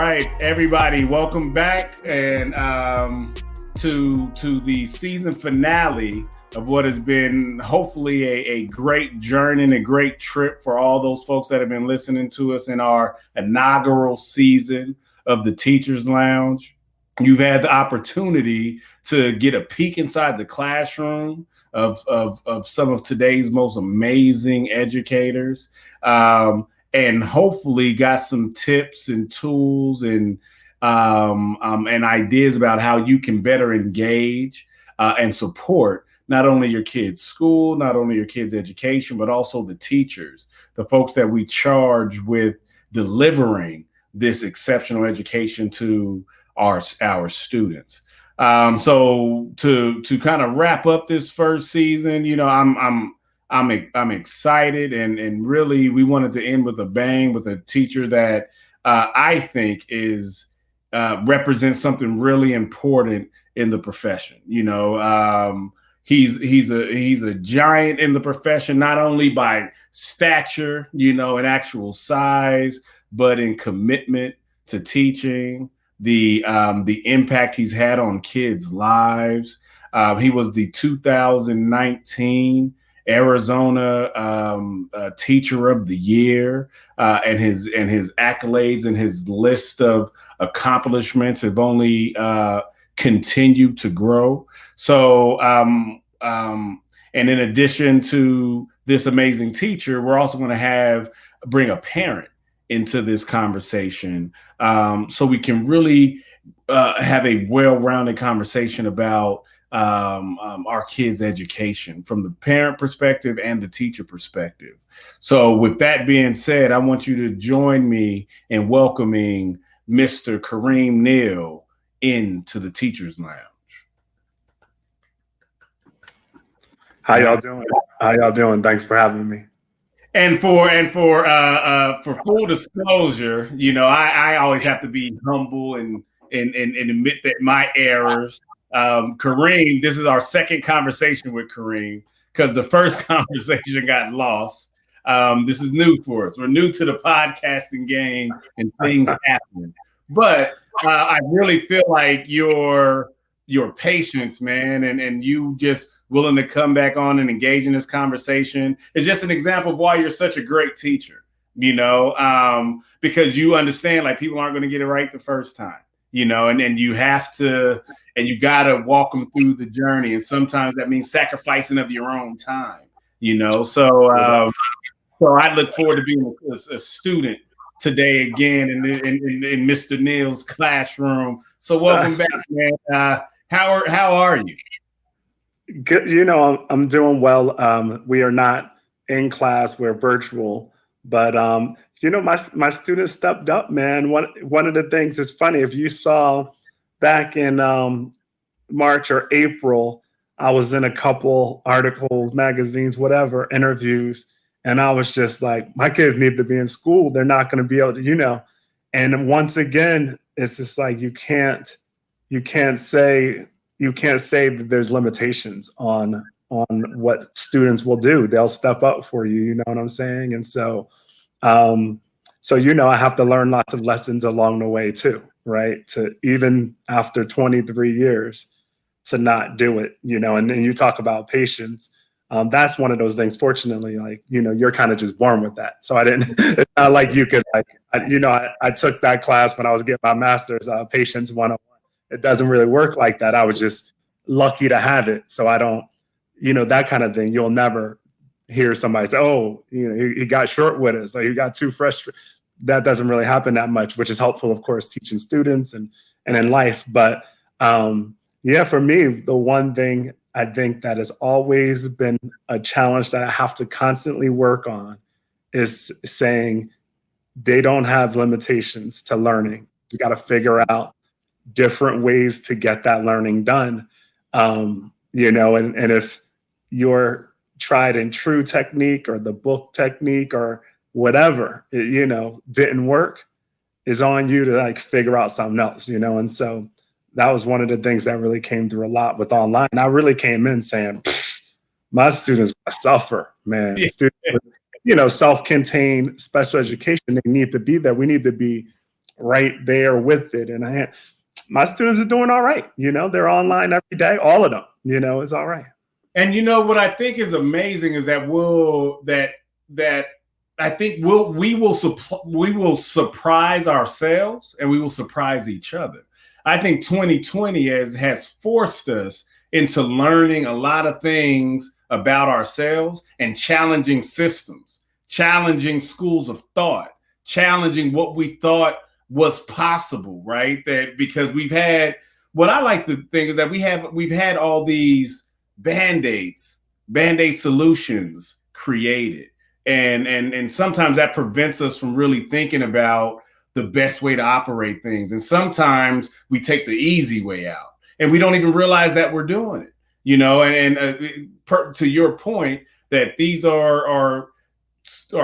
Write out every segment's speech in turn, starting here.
right, everybody, welcome back and to the season finale of what has been hopefully a great journey and a great trip for all those folks that have been listening to us in our inaugural season of the Teachers Lounge. You've had the opportunity to get a peek inside the classroom of some of today's most amazing educators. And hopefully got some tips and tools and ideas about how you can better engage and support not only your kids' school, not only your kids' education, but also the teachers, the folks that we charge with delivering this exceptional education to our students. So to kind of wrap up this first season, you know, I'm excited and really we wanted to end with a bang with a teacher that I think is represents something really important in the profession. You know, he's a giant in the profession, not only by stature, you know, and actual size, but in commitment to teaching, the impact he's had on kids' lives. He was the 2019 Arizona Teacher of the Year, and his accolades and his list of accomplishments have only continued to grow. So, and in addition to this amazing teacher, we're also going to bring a parent into this conversation, so we can really have a well-rounded conversation about our kids' education from the parent perspective and the teacher perspective. So with that being said, I want you to join me in welcoming Mr. Kareem Neal into the Teachers Lounge. How y'all doing? Thanks for having me. And for full disclosure, you know, I always have to be humble and admit that my errors. Kareem, this is our second conversation with Kareem because the first conversation got lost. This is new for us. We're new to the podcasting game and things happen. But I really feel like your patience, man, and you just willing to come back on and engage in this conversation is just an example of why you're such a great teacher, you know, because you understand like people aren't going to get it right the first time, you know, and you have to, and you got to walk them through the journey. And sometimes that means sacrificing of your own time, you know? So I look forward to being a student today again in Mr. Neal's classroom. So welcome back, man. How are you? Good. You know, I'm doing well. We are not in class, we're virtual, but you know, my students stepped up, man. One of the things is funny, if you saw back in March or April, I was in a couple articles, magazines, whatever, interviews, and I was just like, my kids need to be in school. They're not going to be able to, you know. And once again, it's just like you can't say that there's limitations on what students will do. They'll step up for you, you know what I'm saying? And so you know, I have to learn lots of lessons along the way too, right? To even after 23 years to not do it, you know, and then you talk about patience. That's one of those things, fortunately, like, you know, you're kind of just born with that. So it's not like you could like, I took that class when I was getting my master's, patience 101. It doesn't really work like that. I was just lucky to have it. So I don't, you know, that kind of thing. You'll never hear somebody say, oh, you know, he got short with us, or he got too frustrated. That doesn't really happen that much, which is helpful, of course, teaching students and in life. But yeah, for me, the one thing I think that has always been a challenge that I have to constantly work on is saying they don't have limitations to learning. You got to figure out different ways to get that learning done. You know, and if your tried and true technique or the book technique or whatever, you know, didn't work, is on you to like figure out something else, you know? And so that was one of the things that really came through a lot with online. I really came in saying, my students suffer, man. Yeah. Students, you know, self-contained special education, they need to be there. We need to be right there with it. And my students are doing all right. You know, they're online every day, all of them, you know, it's all right. And you know what I think is amazing is that I think we will surprise ourselves and we will surprise each other. I think 2020 has forced us into learning a lot of things about ourselves and challenging systems, challenging schools of thought, challenging what we thought was possible, right? That because we've had what I like to think is that we've had all these band-aids, band-aid solutions created. And sometimes that prevents us from really thinking about the best way to operate things. And sometimes we take the easy way out and we don't even realize that we're doing it, you know, to your point that these are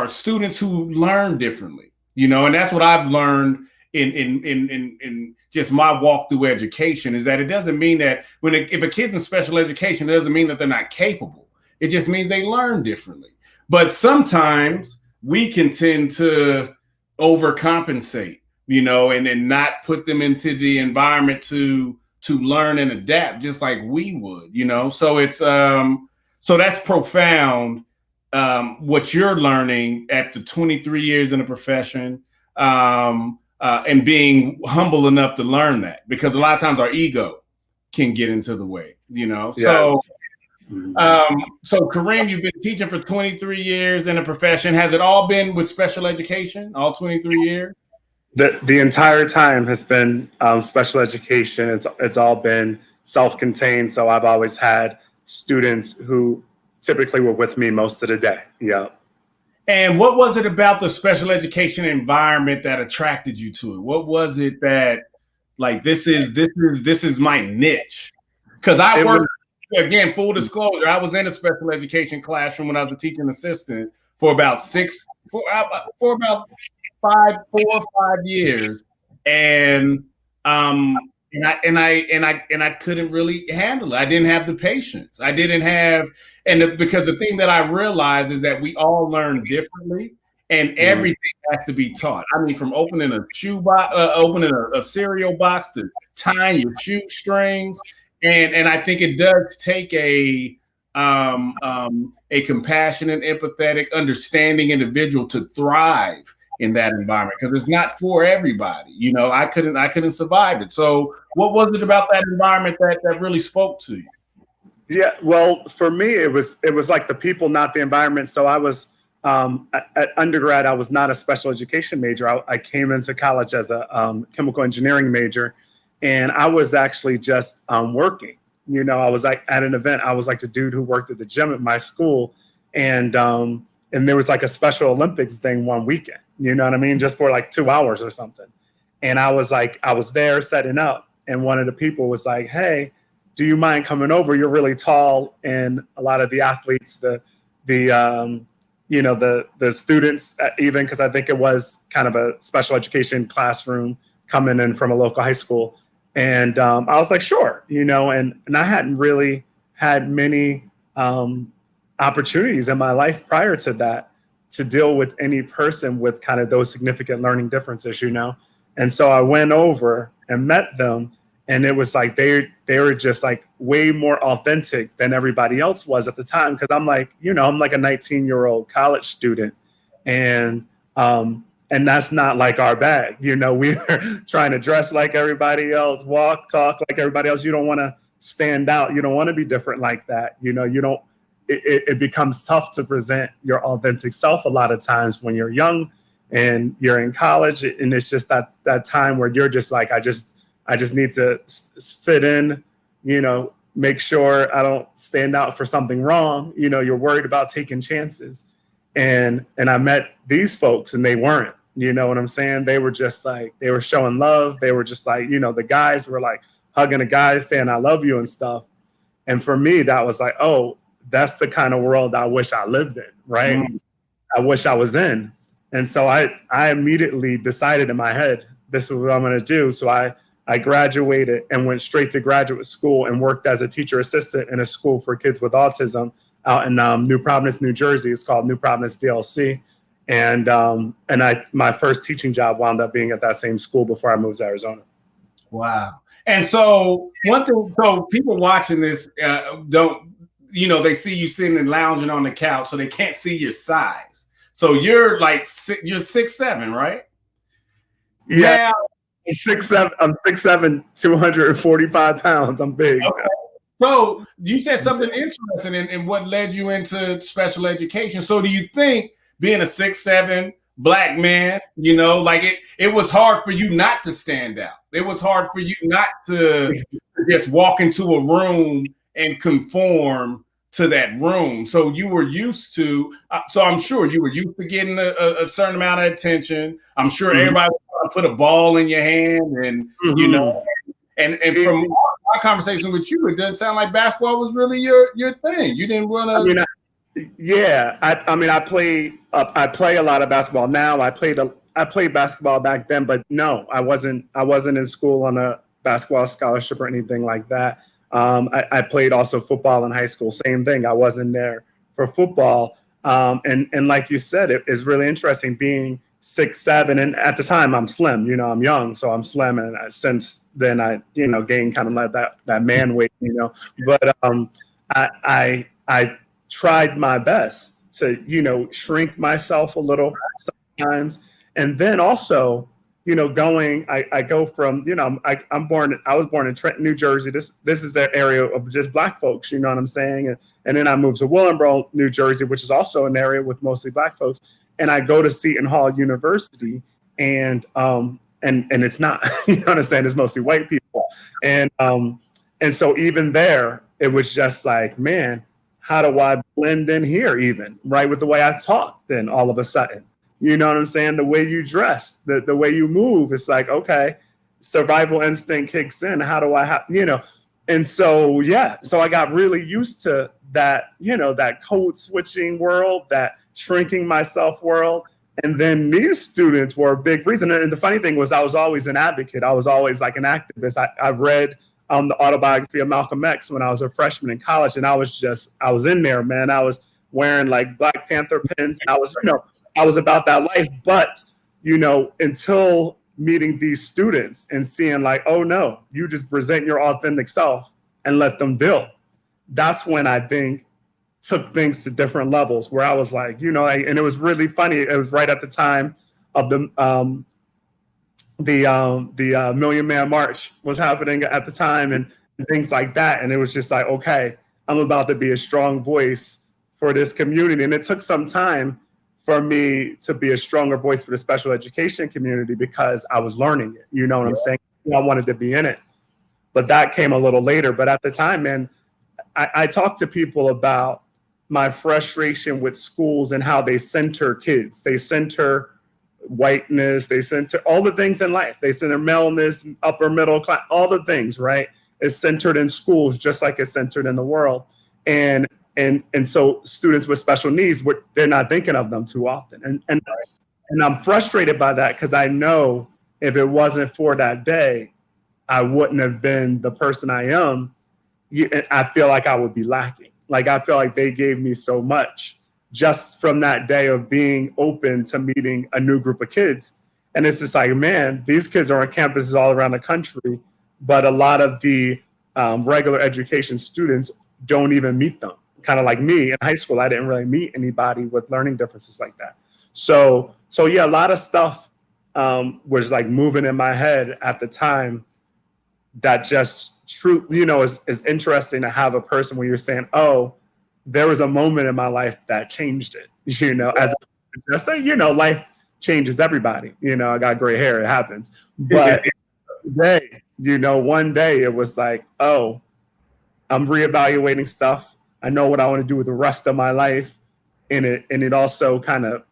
students who learn differently, you know, and that's what I've learned in just my walk through education is that it doesn't mean that if a kid's in special education, it doesn't mean that they're not capable. It just means they learn differently. But sometimes we can tend to overcompensate, you know, and then not put them into the environment to learn and adapt just like we would, you know. So it's so that's profound. What you're learning at the 23 years in the profession, and being humble enough to learn that, because a lot of times our ego can get into the way, you know. Yes. So Kareem, you've been teaching for 23 years in the profession. Has it all been with special education, all 23 years? The entire time has been special education. It's all been self-contained. So I've always had students who typically were with me most of the day. Yeah. And what was it about the special education environment that attracted you to it? What was it that, like, this is my niche? Because I worked, again, full disclosure, I was in a special education classroom when I was a teaching assistant for about 4 or 5 years, and I couldn't really handle it. I didn't have the patience. I didn't have, because the thing that I realized is that we all learn differently, and everything has to be taught. I mean, from opening a shoe box, opening a cereal box, to tying your shoestrings, and I think it does take a compassionate, empathetic, understanding individual to thrive in that environment, because it's not for everybody. You know, I couldn't survive it. So what was it about that environment that really spoke to you? Yeah, well, for me, it was like the people, not the environment. So I was at undergrad, I was not a special education major. I came into college as a chemical engineering major, and I was actually just working. You know, I was like at an event. I was like the dude who worked at the gym at my school, and there was like a Special Olympics thing one weekend. You know what I mean? Just for like 2 hours or something. And I was there setting up, and one of the people was like, "Hey, do you mind coming over? You're really tall." And a lot of the athletes, the students, even, because I think it was kind of a special education classroom coming in from a local high school. And I was like, sure, you know, and I hadn't really had many opportunities in my life prior to that to deal with any person with kind of those significant learning differences, you know. And so I went over and met them, and it was like they were just like way more authentic than everybody else was at the time, because I'm like, you know, I'm like a 19-year-old college student, and that's not like our bag. You know, we are trying to dress like everybody else, walk, talk like everybody else. You don't want to stand out. You don't want to be different like that. You know, you don't. It becomes tough to present your authentic self a lot of times when you're young and you're in college, and it's just that time where you're just like, I just need to fit in, you know, make sure I don't stand out for something wrong. You know, you're worried about taking chances. And I met these folks, and they weren't, you know what I'm saying? They were just like, they were showing love. They were just like, you know, the guys were like hugging the guys saying, "I love you" and stuff. And for me, that was like, oh, that's the kind of world I wish I lived in, right? I wish I was in. And so I immediately decided in my head, this is what I'm going to do. So I graduated and went straight to graduate school and worked as a teacher assistant in a school for kids with autism out in New Providence, New Jersey. It's called New Providence DLC. And my first teaching job wound up being at that same school before I moved to Arizona. Wow. And so one thing, so people watching this don't, they see you sitting and lounging on the couch, so they can't see your size. So you're like you're 6'7", right? Yeah, now, I'm 6'7", 245 pounds. I'm big. Okay. So you said something interesting in what led you into special education. So do you think being a 6'7" Black man, like it was hard for you not to stand out? It was hard for you not to just walk into a room and conform to that room. So you were used to, so I'm sure you were used to getting a certain amount of attention. I'm sure everybody put a ball in your hand and, and from our conversation with you, it doesn't sound like basketball was really your thing. You didn't want to. I play a lot of basketball now. I played basketball back then, but no, I wasn't in school on a basketball scholarship or anything like that. I played also football in high school. Same thing. I wasn't there for football. And like you said, it is really interesting being 6'7", and at the time I'm slim. I'm young, so I'm slim, and since then I gained kind of like that man weight. But I tried my best to shrink myself a little sometimes, and then also I go from I was born in Trenton, New Jersey. This is an area of just Black folks, you know what I'm saying, and then I moved to Willingboro, New Jersey, which is also an area with mostly Black folks, and I go to Seton Hall University, and it's not, you know what I'm saying, it's mostly white people, and so even there it was just like, man, how do I blend in here, even right with the way I talk? Then all of a sudden, you know what I'm saying? The way you dress, the way you move, it's like, okay, survival instinct kicks in. How do I have, And so, so I got really used to that, that code switching world, that shrinking myself world. And then these students were a big reason. And the funny thing was, I was always an advocate. I was always like an activist. I read the autobiography of Malcolm X when I was a freshman in college. And I was in there, man. I was wearing like Black Panther pins. I was about that life. But, until meeting these students and seeing like, oh no, you just present your authentic self and let them build. That's when I think took things to different levels, where I was like, and it was really funny. It was right at the time of the Million Man March was happening at the time, and things like that. And it was just like, okay, I'm about to be a strong voice for this community. And it took some time for me to be a stronger voice for the special education community because I was learning it. You know what I'm saying? I wanted to be in it, but that came a little later. But at the time, man, I talked to people about my frustration with schools and how they center kids. They center whiteness, they center all the things in life. They center maleness, upper middle class, all the things, right? It's centered in schools just like it's centered in the world. And so students with special needs, they're not thinking of them too often. And I'm frustrated by that because I know if it wasn't for that day, I wouldn't have been the person I am. I feel like I would be lacking. Like, I feel like they gave me so much just from that day of being open to meeting a new group of kids. And it's just like, man, these kids are on campuses all around the country, but a lot of the regular education students don't even meet them. Kind of like me in high school, I didn't really meet anybody with learning differences like that. So yeah, a lot of stuff was like moving in my head at the time that just is interesting to have a person where you're saying, oh, there was a moment in my life that changed it, as I say, life changes everybody. I got gray hair, it happens. But one day it was like, oh, I'm reevaluating stuff. I know what I want to do with the rest of my life. And it also kind of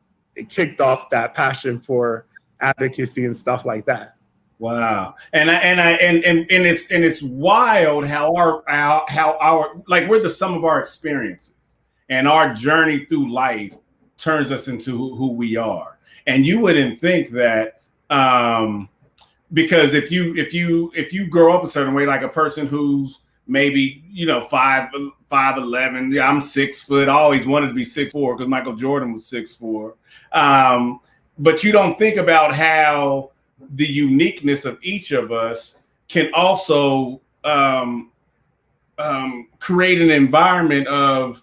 kicked off that passion for advocacy and stuff like that. Wow. And it's wild how our like we're the sum of our experiences, and our journey through life turns us into who we are. And you wouldn't think that because if you grow up a certain way, like a person who's maybe, 5'11". Yeah, I'm 6 foot. I always wanted to be 6'4" because Michael Jordan was 6'4". But you don't think about how the uniqueness of each of us can also create an environment of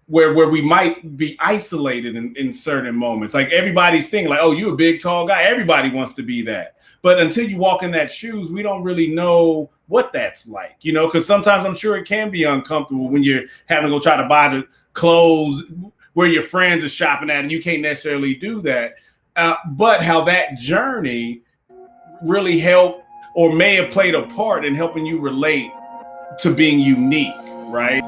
where we might be isolated in certain moments. Like everybody's thinking like, oh, you're a big, tall guy. Everybody wants to be that. But until you walk in that shoes, we don't really know what that's like, because sometimes I'm sure it can be uncomfortable when you're having to go try to buy the clothes where your friends are shopping at and you can't necessarily do that. But how that journey really helped or may have played a part in helping you relate to being unique, right?